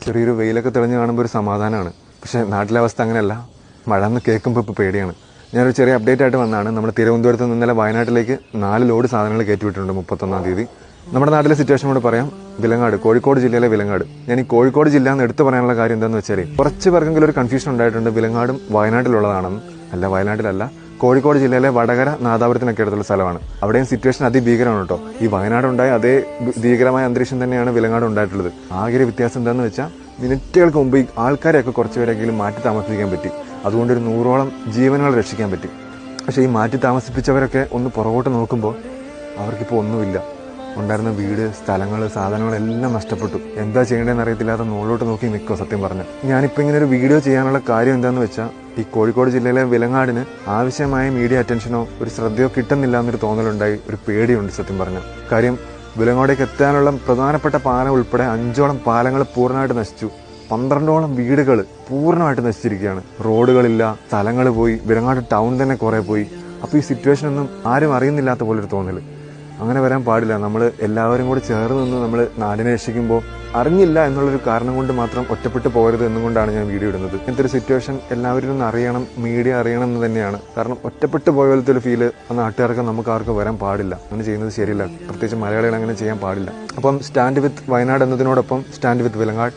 ചെറിയൊരു വെയിലൊക്കെ തെളിഞ്ഞ് കാണുമ്പോൾ ഒരു സമാധാനമാണ്. പക്ഷേ നാട്ടിലെ അവസ്ഥ അങ്ങനെയല്ല. മഴ എന്ന് കേൾക്കുമ്പോൾ ഇപ്പോൾ പേടിയാണ്. ഞാനൊരു ചെറിയ അപ്ഡേറ്റ് ആയിട്ട് വന്നതാണ്. നമ്മൾ തിരുവനന്തപുരത്ത് നിന്ന് ഇന്നലെ വയനാട്ടിലേക്ക് 4 ലോഡ് സാധനങ്ങൾ കയറ്റിവിട്ടിട്ടുണ്ട് 31-ാം തീയതി. നമ്മുടെ നാട്ടിലെ സിറ്റുവേഷൻ കൂടെ പറയാം. വിലങ്ങാട്, കോഴിക്കോട് ജില്ലയിലെ വിലങ്ങാട്. ഞാൻ ഈ കോഴിക്കോട് ജില്ല എന്ന് എടുത്തു പറയാനുള്ള കാര്യം എന്താണെന്ന് വെച്ചാൽ കുറച്ച് പേർക്കെങ്കിലും ഒരു കൺഫ്യൂഷൻ ഉണ്ടായിട്ടുണ്ട്. വിലങ്ങാടും വയനാട്ടിലുള്ളതാണെന്ന്. അല്ല, വയനാട്ടിലല്ല, കോഴിക്കോട് ജില്ലയിലെ വടകര നാദാപുരത്തിനൊക്കെ അടുത്തുള്ള സ്ഥലമാണ്. അവിടെയും സിറ്റുവേഷൻ അതിഭീകരമാണ് കേട്ടോ. ഈ വയനാടുണ്ടായ അതേ ഭീകരമായ അന്തരീക്ഷം തന്നെയാണ് വിലങ്ങാട് ഉണ്ടായിട്ടുള്ളത്. ആകെ ഒരു വ്യത്യാസം എന്താണെന്ന് വെച്ചാൽ മിനിറ്റുകൾക്ക് മുമ്പ് ഈ ആൾക്കാരെയൊക്കെ കുറച്ചുപേരെങ്കിലും മാറ്റി താമസിപ്പിക്കാൻ പറ്റി. അതുകൊണ്ട് ഒരു 100ഓളം ജീവനുകൾ രക്ഷിക്കാൻ പറ്റി. പക്ഷേ ഈ മാറ്റി താമസിപ്പിച്ചവരൊക്കെ ഒന്ന് പുറകോട്ട് നോക്കുമ്പോൾ അവർക്കിപ്പോൾ ഒന്നുമില്ല. ഉണ്ടായിരുന്ന വീട്, സ്ഥലങ്ങൾ, സാധനങ്ങളെല്ലാം നഷ്ടപ്പെട്ടു. എന്താ ചെയ്യേണ്ടതെന്ന് അറിയത്തില്ലാതെ മുകളിലോട്ട് നോക്കി നിൽക്കുക. സത്യം പറഞ്ഞാൽ ഞാനിപ്പോൾ ഇങ്ങനെ ഒരു വീഡിയോ ചെയ്യാനുള്ള കാര്യം എന്താണെന്ന് വെച്ചാൽ ഈ കോഴിക്കോട് ജില്ലയിലെ വിലങ്ങാടിന് ആവശ്യമായ മീഡിയ അറ്റൻഷനോ ഒരു ശ്രദ്ധയോ കിട്ടുന്നില്ല എന്നൊരു തോന്നലുണ്ടായി. ഒരു പേടിയുണ്ട് സത്യം പറഞ്ഞാൽ. കാര്യം വിലങ്ങാടേക്ക് എത്താനുള്ള പ്രധാനപ്പെട്ട പാലം ഉൾപ്പെടെ 5ഓളം പാലങ്ങൾ പൂർണ്ണമായിട്ട് നശിച്ചു. 12ഓളം വീടുകൾ പൂർണ്ണമായിട്ട് നശിച്ചിരിക്കുകയാണ്. റോഡുകളില്ല, സ്ഥലങ്ങൾ പോയി, വിലങ്ങാട് ടൗൺ തന്നെ കുറേ പോയി. അപ്പോൾ ഈ സിറ്റുവേഷൻ ഒന്നും ആരും അറിയുന്നില്ലാത്ത പോലൊരു തോന്നൽ. അങ്ങനെ വരാൻ പാടില്ല. നമ്മൾ എല്ലാവരും കൂടി ചേർന്ന് നിന്ന് നമ്മൾ നാടിനെ രക്ഷിക്കുമ്പോൾ അറിഞ്ഞില്ല എന്നുള്ളൊരു കാരണം കൊണ്ട് മാത്രം ഒറ്റപ്പെട്ട് പോകരുത് എന്നുകൊണ്ടാണ് ഞാൻ വീഡിയോ ഇടുന്നത്. ഇങ്ങനത്തെ ഒരു സിറ്റുവേഷൻ എല്ലാവരും ഒന്ന് അറിയണം, മീഡിയ അറിയണം എന്ന് തന്നെയാണ്. കാരണം ഒറ്റപ്പെട്ട് പോയ പോലത്തെ ഒരു ഫീല് ആ നാട്ടുകാർക്ക് നമുക്ക് ആർക്കും വരാൻ പാടില്ല. അങ്ങനെ ചെയ്യുന്നത് ശരിയല്ല. പ്രത്യേകിച്ച് മലയാളികൾ അങ്ങനെ ചെയ്യാൻ പാടില്ല. അപ്പം സ്റ്റാൻഡ് വിത്ത് വയനാട് എന്നതിനോടൊപ്പം സ്റ്റാൻഡ് വിത്ത് വിലങ്ങാട്.